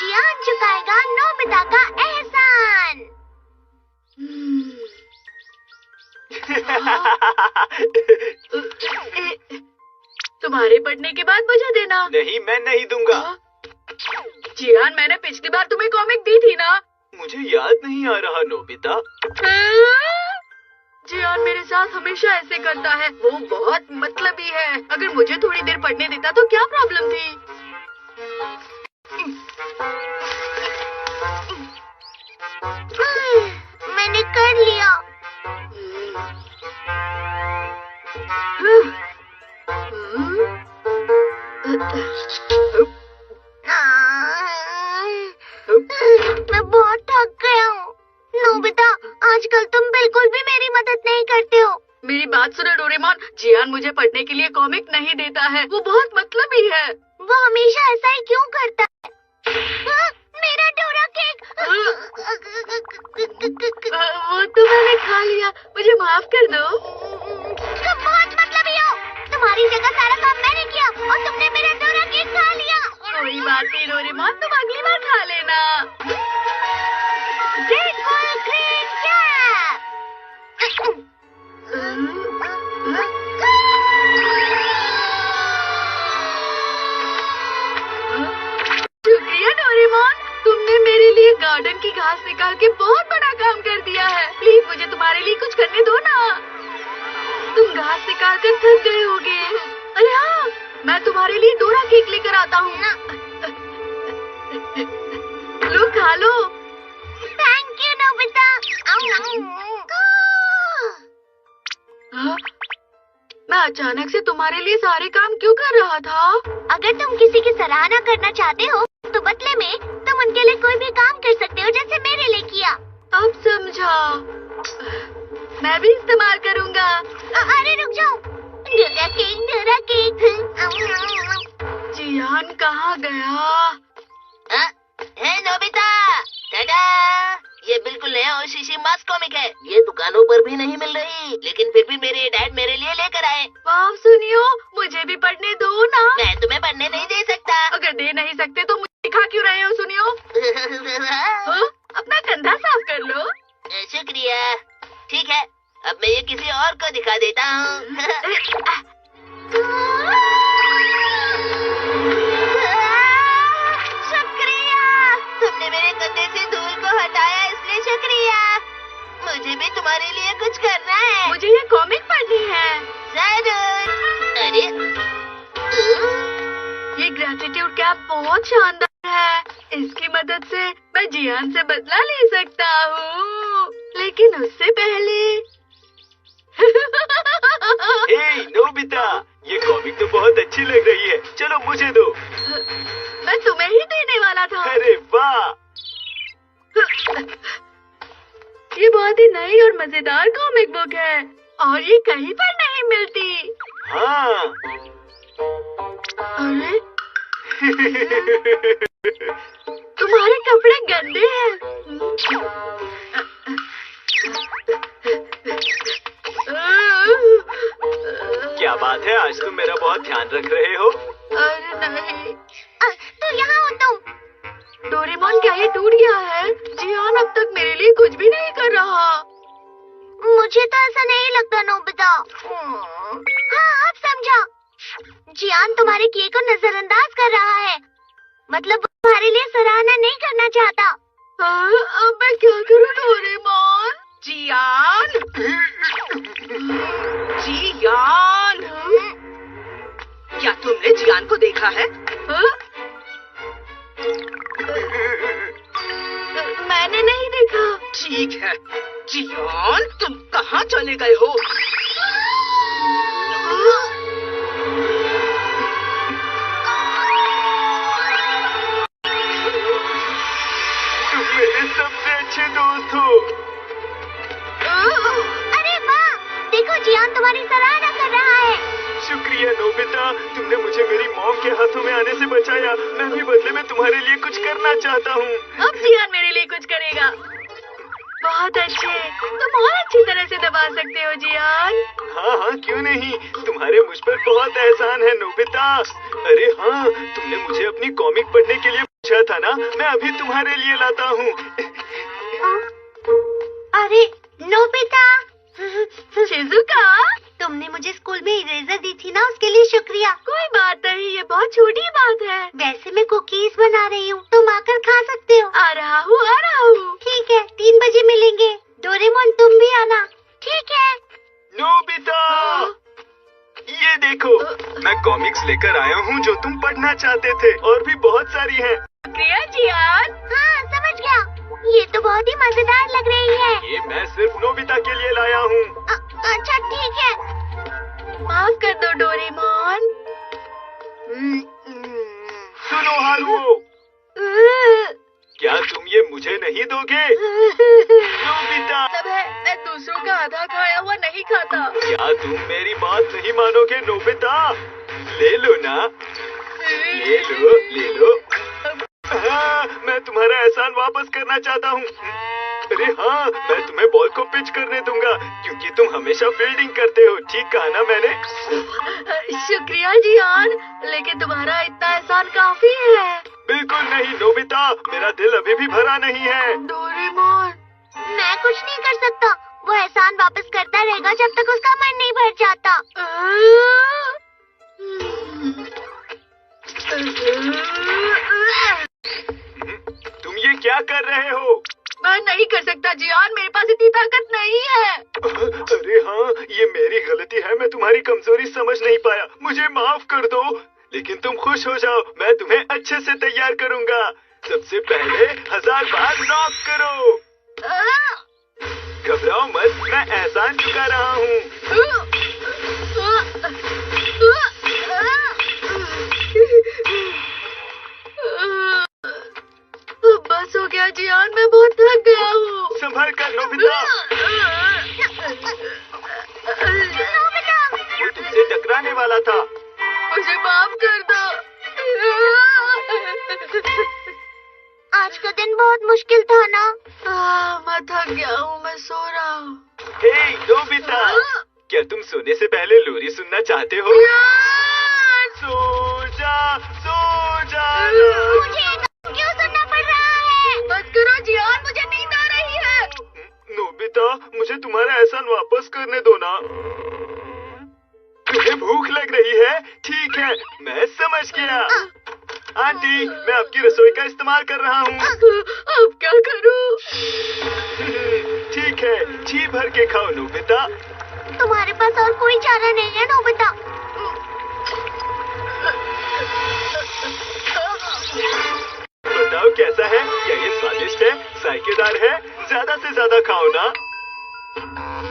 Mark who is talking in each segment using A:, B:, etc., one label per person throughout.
A: जियान चुकाएगा Nobita का एहसान।
B: तुम्हारे पढ़ने के बाद मुझे देना।
C: नहीं, मैं नहीं दूंगा।
B: जियान, मैंने पिछली बार तुम्हें कॉमिक दी थी ना?
C: मुझे याद नहीं आ रहा नोबिता।
B: जियान मेरे साथ हमेशा ऐसे करता है। वो बहुत मतलबी है। अगर मुझे थोड़ी देर पढ़ने देता तो क्या प्रॉब्लम थी?
A: मैंने कर लिया। मैं बहुत थक गया हूँ। नोबिता, आजकल तुम बिल्कुल भी मेरी मदद नहीं करते हो।
B: मेरी बात सुनो डोरेमोन, जियान मुझे पढ़ने के लिए कॉमिक नहीं देता है। वो बहुत मतलबी है।
A: वो हमेशा ऐसा ही क्यों करता है? मेरा डोरा केक।
B: वो तो मैंने खा लिया, मुझे माफ कर दो।
A: तुम बहुत मतलबी हो। तुम्हारी जगह सारा काम मैंने किया और तुमने मेरा डोरा केक खा लिया।
B: कोई बात नहीं डोरेमोन, तुम अगली बार खा लेना।
A: Grateful great cap.
B: शुक्रिया डोरेमोन, तुमने मेरे लिए गार्डन की घास निकाल के बहुत बड़ा काम कर दिया है। प्लीज मुझे तुम्हारे लिए कुछ करने दो ना। तुम घास निकाल कर थक गए होगे। अरे हाँ, मैं तुम्हारे लिए डोरा केक लेकर आता हूँ। लो खा लो।
A: Thank you Nobita.
B: हाँ? मैं अचानक से तुम्हारे लिए सारे काम क्यों कर रहा था?
A: अगर तुम किसी की सराहना करना चाहते हो तो बदले में तुम उनके लिए कोई भी काम कर सकते हो, जैसे मेरे लिए किया।
B: अब समझा। मैं भी इस्तेमाल करूँगा।
A: अरे रुक जाओ। Dora cake, Dora cake.
B: जियान कहाँ गया?
D: हे नोबिता, टाटा। ये बिल्कुल नया और शीशी मास्क कॉमिक है। ये दुकानों पर भी नहीं मिल रही, लेकिन फिर भी मेरे डैड मेरे लिए लेकर आए।
B: वाह सुनियो, मुझे भी पढ़ने दो ना।
D: मैं तुम्हें पढ़ने नहीं दे सकता।
B: अगर दे नहीं सकते तो मुझे खा क्यों रहे हो सुनियो? अपना कंधा साफ कर लो।
D: शुक्रिया। ठीक है, अब मैं ये किसी और को दिखा देता हूँ। तुमने मेरे कंधे से धूल को हटाया, इसलिए शुक्रिया। मुझे भी तुम्हारे लिए कुछ करना है।
B: मुझे ये कॉमिक पढ़नी है।
D: जरूर। अरे
B: ये ग्रेटिट्यूड कैप बहुत शानदार है। इसकी मदद से मैं जियान से बदला ले सकता हूँ, लेकिन उससे पहले
C: हे नोबिता, ये कॉमिक तो बहुत अच्छी लग रही है। चलो मुझे दो।
B: मैं तुम्हें ही देने वाला था।
C: अरे वाह!
B: ये बहुत ही नई और मजेदार कॉमिक बुक है और ये कहीं पर नहीं मिलती।
C: हाँ।
B: अरे तुम्हारे कपड़े गंदे हैं।
C: क्या बात है, आज तुम मेरा बहुत ध्यान रख रहे हो।
B: अरे नहीं।
A: तो यहाँ हो तुम।
B: डोरेमोन, क्या ये टूट गया है? जियान अब तक मेरे लिए कुछ भी नहीं कर रहा।
A: मुझे तो ऐसा नहीं लगता नोबिता। हाँ, अब समझा। जियान तुम्हारे किए को नजरअंदाज कर रहा है। मतलब तुम्हारे लिए सराहना नहीं करना चाहता।
B: अब मैं क्या करूँ डोरेमोन? जियान, जियान, क्या तुमने जियान को देखा है? मैंने नहीं देखा। ठीक है जियान, तुम कहाँ चले गए हो?
C: तुम मेरे सबसे अच्छे दोस्त हो।
A: अरे वाह, देखो जियान तुम्हारी सराहना कर रहा है।
C: शुक्रिया नोबिता, तुमने मुझे मेरी मॉम के हाथों में आने से बचाया। मैं भी बदले में तुम्हारे लिए कुछ करना चाहता हूँ।
B: अब जियान मेरे लिए कुछ करेगा। बहुत अच्छे, तुम और अच्छी तरह से दबा सकते हो जियान।
C: हाँ हाँ, क्यों नहीं। तुम्हारे मुझ पर बहुत एहसान है नोबिता। अरे हाँ, तुमने मुझे अपनी कॉमिक पढ़ने के लिए पूछा था ना, मैं अभी तुम्हारे लिए लाता हूँ।
A: अरे नोबिता,
B: शिजुका,
A: तुमने मुझे स्कूल में इरेजर दी थी ना, उसके लिए शुक्रिया।
B: कोई बात नहीं, ये बहुत छोटी बात है।
A: वैसे मैं कुकीज बना रही हूँ, तुम आकर खा सकते हो।
B: आ रहा हूँ।
A: ठीक है, 3 बजे मिलेंगे। डोरेमोन तुम भी आना। ठीक है।
C: नोबिता, ये देखो, मैं कॉमिक्स लेकर आया हूँ जो तुम पढ़ना चाहते थे, और भी बहुत सारी हैं।
B: शुक्रिया जियान।
A: हाँ समझ गया, ये तो बहुत ही मजेदार लग रही है।
C: ये मैं सिर्फ नोबिता के लिए लाया हूँ।
A: अच्छा ठीक है।
B: माफ कर दो डोरेमोन।
C: सुनो हारुओ, क्या तुम ये मुझे नहीं दोगे? नोबिता,
B: मतलब है, मैं दूसरों का आधा खाया हुआ नहीं खाता।
C: क्या तुम मेरी बात नहीं मानोगे नोबिता? ले लो ना, ले लो, ले लो। हाँ, मैं तुम्हारा एहसान वापस करना चाहता हूँ। अरे हाँ, मैं तुम्हें बॉल को पिच करने दूंगा, क्योंकि तुम हमेशा फील्डिंग करते हो। ठीक कहा ना मैंने?
B: शुक्रिया जियान, लेकिन तुम्हारा इतना एहसान काफी है।
C: बिल्कुल नहीं नोबिता, मेरा दिल अभी भी भरा नहीं है।
B: डोरेमोन,
A: मैं कुछ नहीं कर सकता, वो एहसान वापस करता रहेगा जब तक उसका मन नहीं भर जाता।
C: तुम ये क्या कर रहे हो?
B: मैं नहीं कर सकता जियान, मेरे पास इतनी ताकत नहीं है।
C: अरे हाँ, ये मेरी गलती है, मैं तुम्हारी कमजोरी समझ नहीं पाया, मुझे माफ कर दो। लेकिन तुम खुश हो जाओ, मैं तुम्हें अच्छे से तैयार करूंगा। सबसे पहले 1000 बार नॉक करो। घबराओ मत, मैं एहसान चुका रहा हूँ।
B: बस हो गया जियान, मैं बहुत थक गया हूँ।
C: संभल कर नोबिता, वो तुमसे टकराने वाला था।
B: मुझे माफ कर दो।
A: आज का दिन बहुत मुश्किल था ना।
B: मैं थक गया हूँ, मैं सो रहा हूँ।
C: हे नोबिता, क्या तुम सोने से पहले लोरी सुनना चाहते हो? सो जा, सो जा।
A: मुझे ये क्यों सुनना पड़ रहा है?
B: मत करो जियान, मुझे नींद आ रही है।
C: नोबिता, मुझे तुम्हारा एहसान वापस करने दो ना। तुम्हें भूख लग रही है? ठीक है, मैं समझ गया। आंटी, मैं आपकी रसोई का इस्तेमाल कर रहा हूँ।
B: अब क्या करूँ?
C: ठीक है, जी भर के खाओ नोबिता।
A: तुम्हारे पास और कोई चारा नहीं है नोबिता।
C: बताओ कैसा है? क्या ये स्वादिष्ट है, जायकेदार है? ज्यादा से ज्यादा खाओ ना।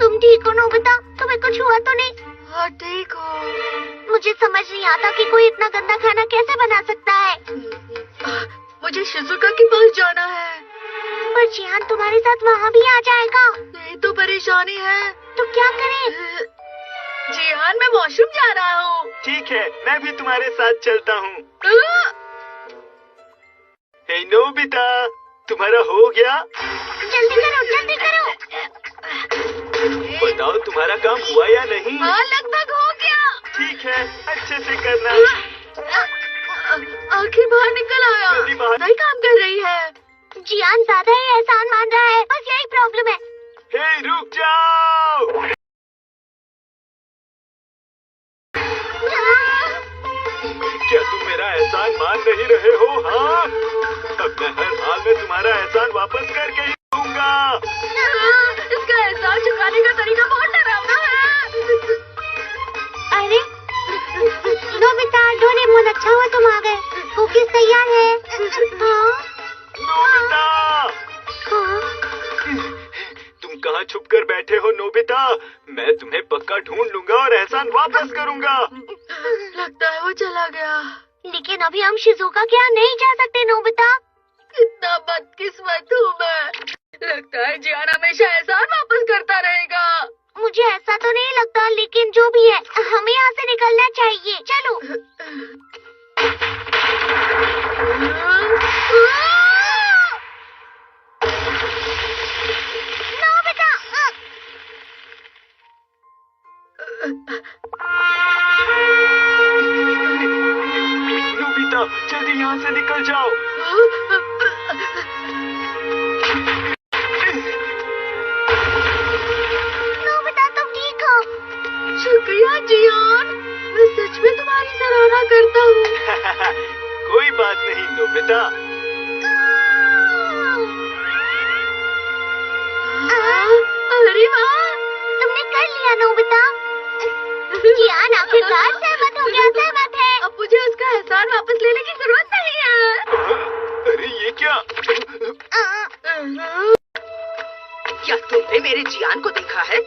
A: तुम ठीक हो नोबिता? तुम्हें कुछ हुआ तो नहीं?
B: हाँ ठीक हो।
A: मुझे समझ नहीं आता कि कोई इतना गंदा खाना कैसे बना सकता है।
B: मुझे शिजुका के पास जाना है।
A: पर जियान तुम्हारे साथ वहाँ भी आ जाएगा।
B: यही तो परेशानी है।
A: तो क्या करें?
B: जियान, मैं वॉशरूम जा रहा हूँ।
C: ठीक है, मैं भी तुम्हारे साथ चलता हूँ। हे नोबिता, तुम्हारा हो गया?
A: जल्दी करो, जल्दी करो।
C: बताओ तुम्हारा काम हुआ या नहीं?
B: हाँ, लगभग हो गया।
C: ठीक है, अच्छे से करना।
B: आखिर बाहर निकल आया।
C: जल्दी बाहर।
B: सही काम कर रही है।
A: जियान ज्यादा ही एहसान मान रहा है, बस यही प्रॉब्लम है।
C: हे रुक जाओ। क्या तुम मेरा एहसान मान नहीं रहे हो? हाँ, अब मैं हर हाल में तुम्हारा एहसान वापस करके ही दूंगा।
B: इसका एहसान चुकाने का तरीका बहुत डरावना है।
A: अरे नोबिता, डोरेमोन, अच्छा हुआ तुम आ गए। कुकीज तैयार है। हाँ?
C: नोबिता,
A: हाँ?
C: तुम कहाँ छुप कर बैठे हो नोबिता? मैं तुम्हें पक्का ढूंढ लूंगा और एहसान वापस करूंगा।
B: लगता है वो चला गया।
A: लेकिन अभी हम शिजुका के यहाँ नहीं जा सकते नोबिता।
B: कितना बदकिस्मत हूँ मैं। लगता है जियान हमेशा एहसान वापस करता रहेगा।
A: मुझे ऐसा तो नहीं लगता, लेकिन जो भी है, हमें यहाँ से निकलना चाहिए। चलो। नोबिता!
C: नोबिता, जल्दी यहाँ से निकल जाओ।
A: नोबिता तुम ठीक हो?
B: शुक्रिया जियान, मैं सच में तुम्हारी सराहना करता हूँ।
C: कोई बात नहीं नोबिता।
B: अरे वाह,
A: तुमने कर लिया नोबिता। जियान आखिरकार सहमत हो गया, सहमत है।
B: अब मुझे उसका एहसान वापस लेने की जरूरत नहीं है।
C: अरे ये क्या?
B: क्या तुमने मेरे जियान को देखा है?